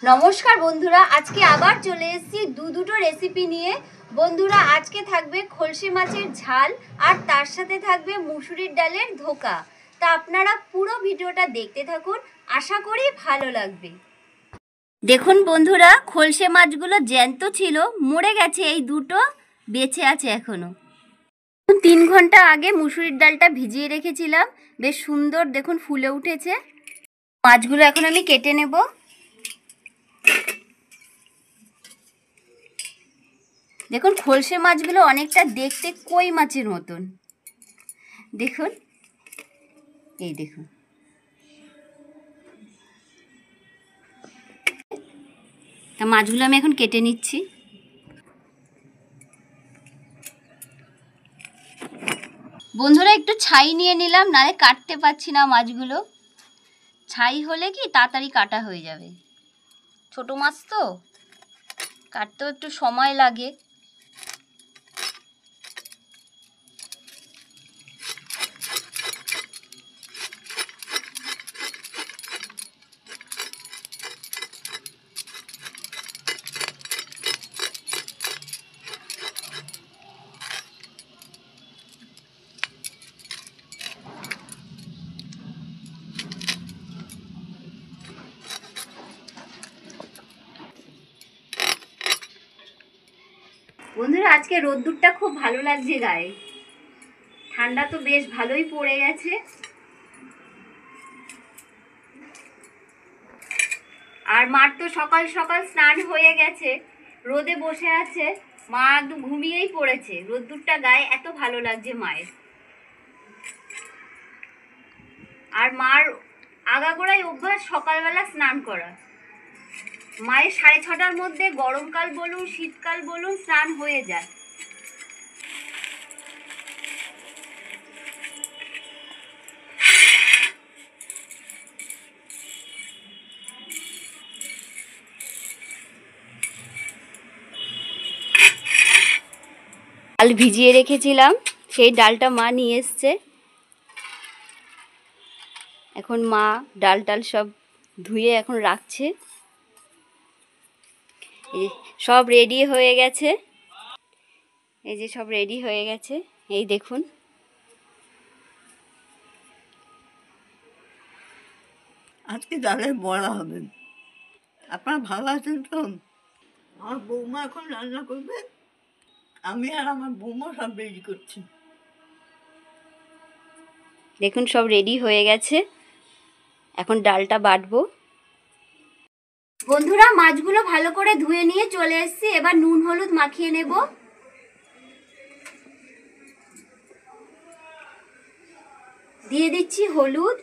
নমস্কার বন্ধুরা, আজকে আবার চলে এসেছি দুটো রেসিপি নিয়ে। বন্ধুরা, আজকে থাকবে খলসে মাছের ঝাল আর তার সাথে থাকবে মুসুরির ডালের ধোকা। তা আপনারা পুরো ভিডিওটা দেখতে থাকুন, আশা করি ভালো লাগবে। দেখুন বন্ধুরা, খলসে মাছগুলো জ্যান্ত ছিল, মরে গেছে, এই দুটো বেঁচে আছে এখনো। 3 ঘন্টা আগে মুসুরির ডালটা ভিজিয়ে রেখেছিলাম, বেশ সুন্দর দেখুন ফুলে উঠেছে। মাছগুলো এখন আমি কেটে নেব। দেখুন খলসে মাছগুলো অনেকটা দেখতে কই মাছের মতন, দেখুন, এই দেখুন। তা মাছগুলো আমি এখন কেটে নিচ্ছি। বন্ধুরা, একটু ছাই নিয়ে নিলাম, নালে কাটতে পারছি না মাছগুলো। ছাই হলে কি তাড়াতাড়ি কাটা হয়ে যাবে। ছোট মাছ তো কাটতেও একটু সময় লাগে। বন্ধুরা, আজকে রোদ্দুরটা খুব ভালো লাগছে গায়ে, ঠান্ডা তো বেশ ভালোই পড়ে গেছে। আর মার তো সকাল সকাল স্নান হয়ে গেছে, রোদে বসে আছে, মা একদম ঘুমিয়েই পড়েছে। রোদ্দুরটা গায়ে এত ভালো লাগছে মায়ের। আর মার আগাগোড়াই অভ্যাস সকালবেলা স্নান করা। মায়ের 6:30টার মধ্যে গরমকাল বলুন শীতকাল বলুন স্নান হয়ে যায়। ডাল ভিজিয়ে রেখেছিলাম, সেই ডালটা মা নিয়ে এসছে। এখন মা ডাল সব ধুয়ে এখন রাখছে। সব রেডি হয়ে গেছে, এই যে সব রেডি হয়ে গেছে, এই দেখুন। আজকে ডালের বড়া হবে। আপনারা ভালো আছেন তো? আমার বৌমা এখন রান্না করবে, আমি আর আমার বৌমা সব রেডি করছি। দেখুন সব রেডি হয়ে গেছে, এখন ডালটা বাটবো। বন্ধুরা, মাছগুলো ভালো করে ধুয়ে নিয়ে চলে এসেছি। এবার নুন হলুদ মাখিয়ে নেব। দিয়ে দিচ্ছি হলুদ,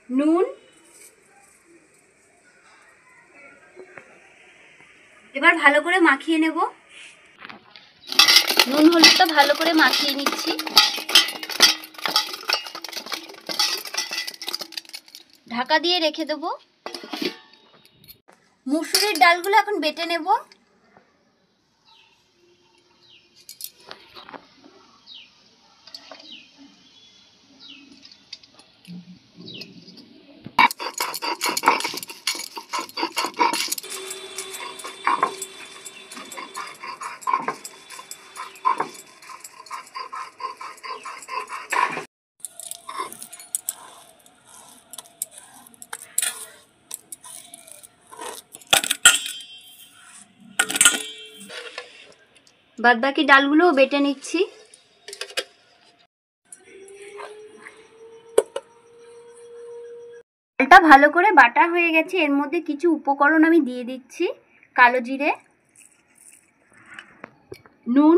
নুন। এবার ভালো করে মাখিয়ে নেব। নুন হলুদটা ভালো করে মাখিয়ে নিচ্ছি। ঢাকা দিয়ে রেখে দেব। মুসুরির ডালগুলো এখন বেটে নেব। বাদ বাকি ডালগুলোও বেটে নিচ্ছি। ডালটা ভালো করে বাটা হয়ে গেছে, এর মধ্যে কিছু উপকরণ আমি দিয়ে দিচ্ছি। কালো জিরে, নুন,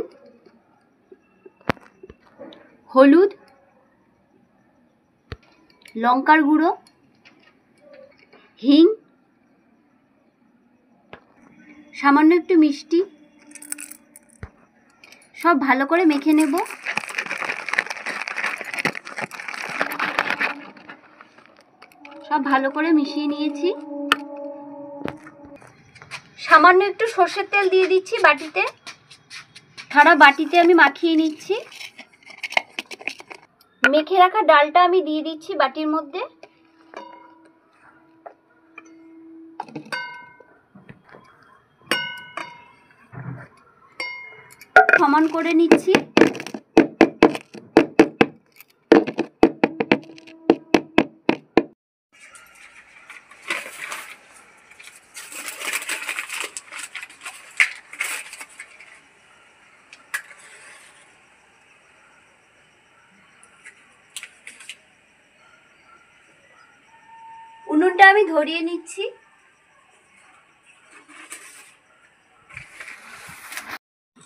হলুদ, লঙ্কার গুঁড়ো, হিং, সামান্য একটু মিষ্টি। সব ভালো করে মেখে নেব। সব ভালো করে মিশিয়ে নিয়েছি। সামান্য একটু সর্ষের তেল দিয়ে দিচ্ছি বাটিতে। সারা বাটিতে আমি মাখিয়ে নিচ্ছি। মেখে রাখা ডালটা আমি দিয়ে দিচ্ছি বাটির মধ্যে। সমান করে নিচ্ছি। উনুনটা আমি ধরিয়ে নিচ্ছি।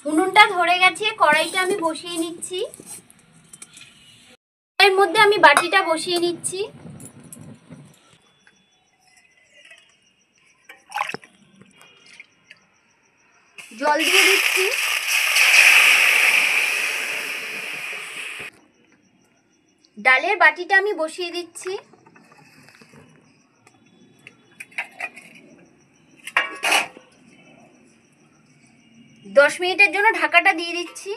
উনুনটা ধরে গেছে, কড়াইটা আমি বসিয়ে নিচ্ছি। এর মধ্যে আমি বাটিটা বসিয়ে নিচ্ছি। জল দিয়ে দিচ্ছি। ডালের বাটিটা আমি বসিয়ে দিচ্ছি। দশ মিনিটের জন্য ঢাকাটা দিয়ে দিচ্ছি।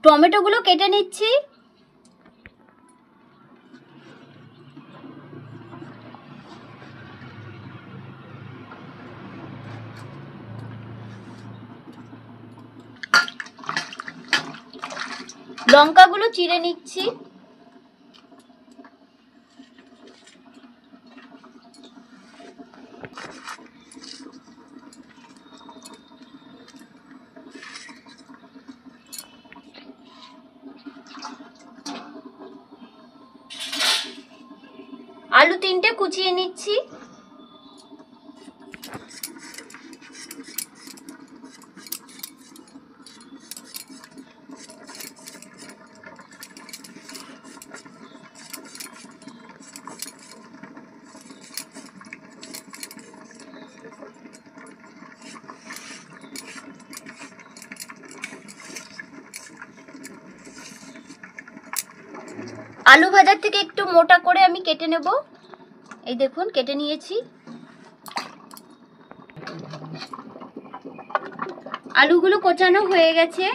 টমেটোগুলো কেটে নিচ্ছি। লঙ্কাগুলো চিড়ে নিচ্ছি। আলু 3টে কুচিয়ে নিচ্ছি। আলু ভাজার থেকে একটু মোটা করে আমি কেটে নেব। এই দেখুন কেটে নিয়েছি। আলুগুলো কোচানো হয়ে গেছে।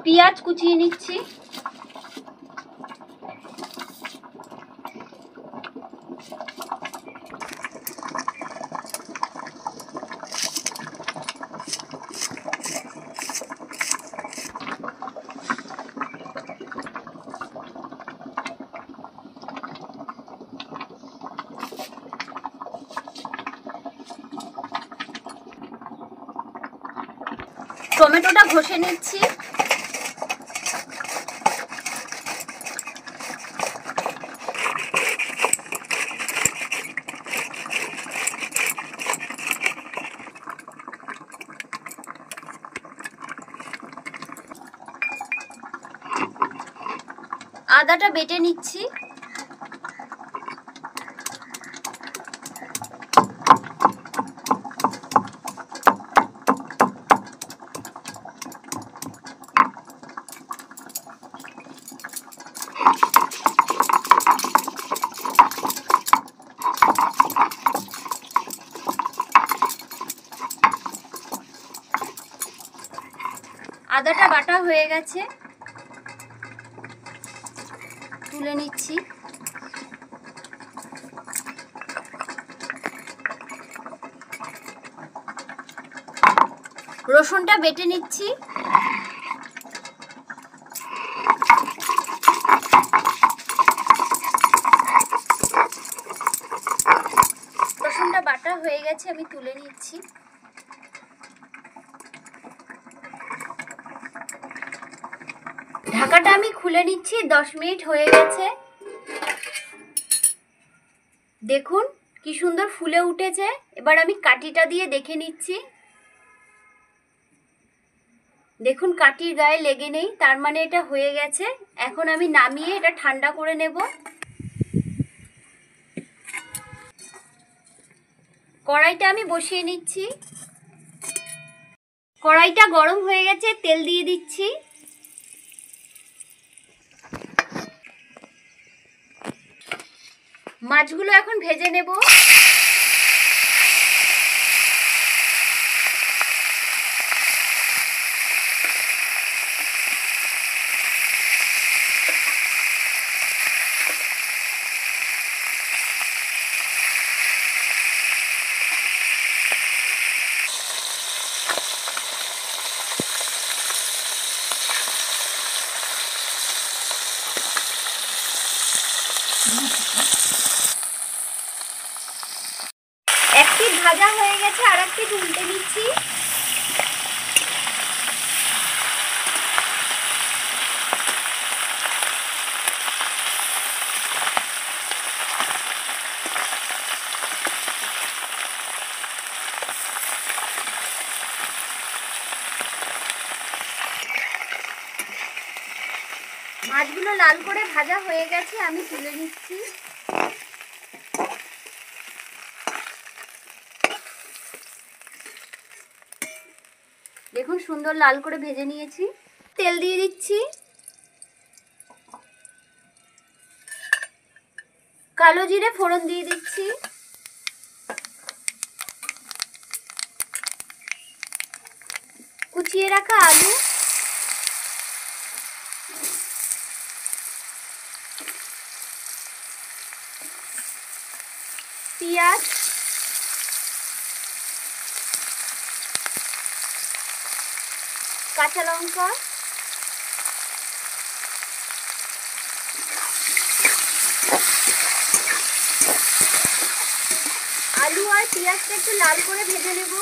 পেঁয়াজ কুচিয়ে নিচ্ছি। টমেটোটা ঘষে নিচ্ছি। আদাটা বেটে নিচ্ছি। আদাটা বাটা হয়ে গেছে, তুলে নিচ্ছি। রসুনটা বেটে নিচ্ছি। রসুনটা বাটা হয়ে গেছে, আমি তুলে নিচ্ছি। ঢাকাটা আমি খুলে নিচ্ছি। 10 মিনিট হয়ে গেছে। দেখুন কি সুন্দর ফুলে উঠেছে। এবার আমি কাঠিটা দিয়ে দেখে নিচ্ছি। দেখুন কাঠির গায়ে লেগে নেই, তার মানে এটা হয়ে গেছে। এখন আমি নামিয়ে এটা ঠান্ডা করে নেব। কড়াইটা আমি বসিয়ে নিচ্ছি। কড়াইটা গরম হয়ে গেছে, তেল দিয়ে দিচ্ছি। মাছগুলো এখন ভেজে নেব। এক পিঠ ভাজা হয়ে গেছে, আর এক পিঠ উল্টে নিচ্ছি। মাছগুলো লাল করে ভাজা হয়ে গেছে, আমি তুলে নিচ্ছি। দেখুন সুন্দর লাল করে ভেজে নিয়েছি। তেল দিয়ে দিচ্ছি। কালো জিরে ফোড়ন দিয়ে দিচ্ছি। কুচিয়ে রাখা আলু, পেঁয়াজ, কাঁচা লঙ্কা, আলু আর পেঁয়াজটা একটু লাল করে ভেজে নেব।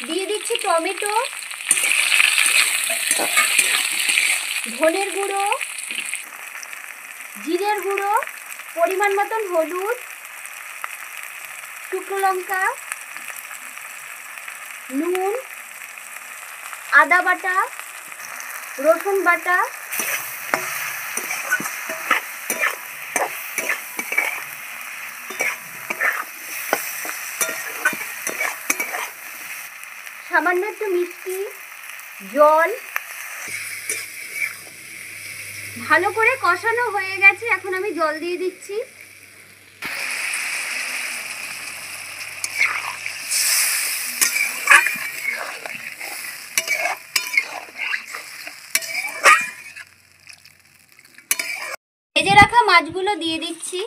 দিয়ে দিচ্ছি টমেটো, ধনের গুঁড়ো, জিরের গুঁড়ো, পরিমাণ মতন হলুদ, শুকনো লঙ্কা, নুন, আদা বাটা, রসুন বাটা, সামান্য একটু মিষ্টি, জল। ভালো করে কষানো হয়ে গেছে, এখন আমি জল দিয়ে দিচ্ছি। ভেজে রাখা মাছগুলো দিয়ে দিচ্ছি।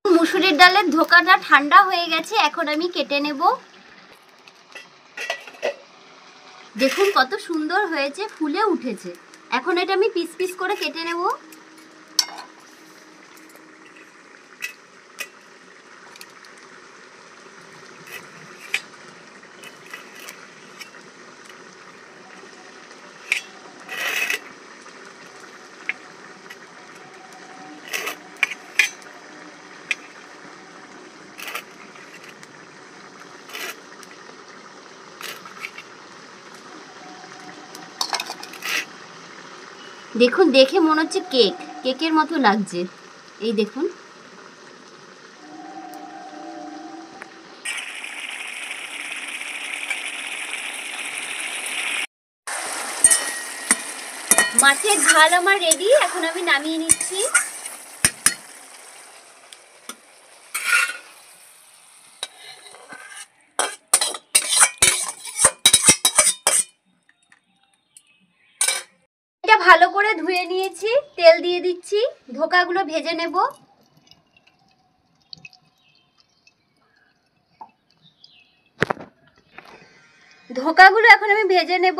মুসুরির ডালের ধোকাটা ঠান্ডা হয়ে গেছে, এখন আমি কেটে নেব। দেখুন কত সুন্দর হয়েছে, ফুলে উঠেছে। এখন এটা আমি পিস পিস করে কেটে নেব। দেখুন দেখে মনে হচ্ছে কেকের মতো লাগছে। এই দেখুন মাছের ঝাল আমার রেডি, এখন আমি নামিয়ে নিচ্ছি। এটা ভালো করে ধুয়ে নিয়েছি, তেল দিয়ে দিচ্ছি, ধোকাগুলো ভেজে নেব। ধোকাগুলো এখন আমি ভেজে নেব।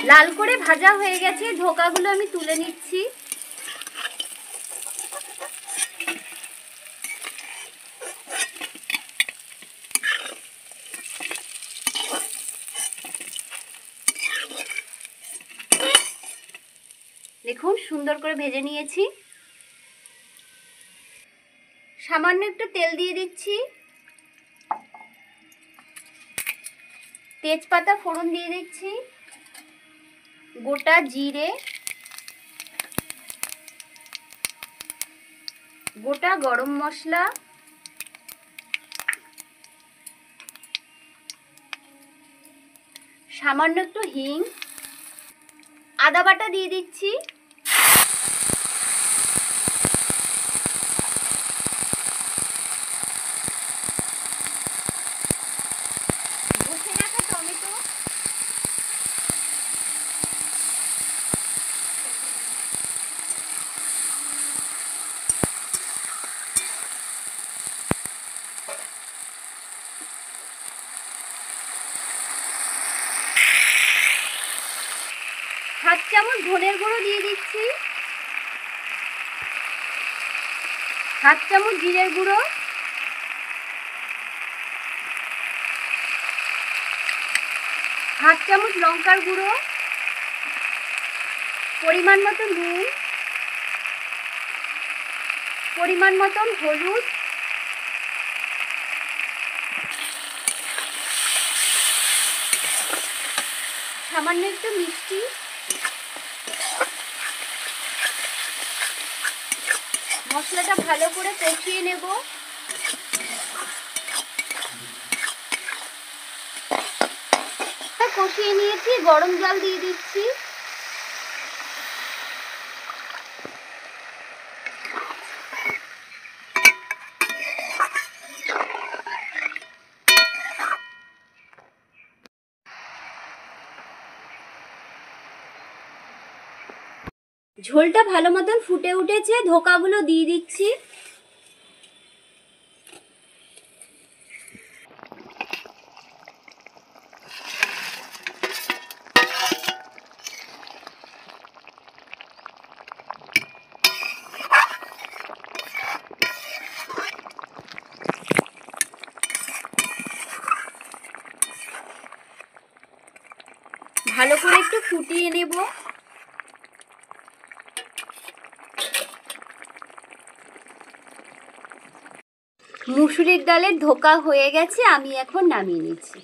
লাল করে ভাজা হয়ে গেছে, ধোকাগুলো আমি তুলে নিচ্ছি। দেখুন সুন্দর করে ভেজে নিয়েছি। সামান্য একটু তেল দিয়ে দিচ্ছি, তেজপাতা ফোড়ন দিয়ে দিচ্ছি, গোটা জিরে, গোটা গরম মশলা, সামান্য একটু হিং, আদা বাটা দিয়ে দিচ্ছি। বসে রাখা টমেটো, হাফ চামচ ধনের গুঁড়ো দিয়ে দিচ্ছি, হাফ চামচ জিরের গুঁড়ো, হাফ চামচ লঙ্কার গুঁড়ো, পরিমাণ মতন নুন, পরিমাণ মতন হলুদ, সামান্য একটু মিষ্টি, মশলাটা ভালো করে কষিয়ে নেব। কষিয়ে নিয়েছি, গরম জল দিয়ে দিচ্ছি। ঝোলটা ভালো মতন ফুটে উঠেছে, ধোকাগুলো দিয়ে দিচ্ছি। ভালো করে একটু ফুটিয়ে নেব। মুসুরির ডালের ধোকা হয়ে গেছে, আমি এখন নামিয়ে নিচ্ছি।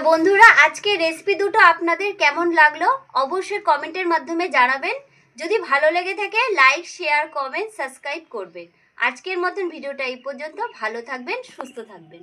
বন্ধুরা, আজকের রেসিপি দুটো আপনাদের কেমন লাগলো অবশ্যই কমেন্টের মাধ্যমে জানাবেন। যদি ভালো লেগে থাকে লাইক, শেয়ার, কমেন্ট, সাবস্ক্রাইব করবেন। আজকের মতন ভিডিওটা এই পর্যন্ত। ভালো থাকবেন, সুস্থ থাকবেন।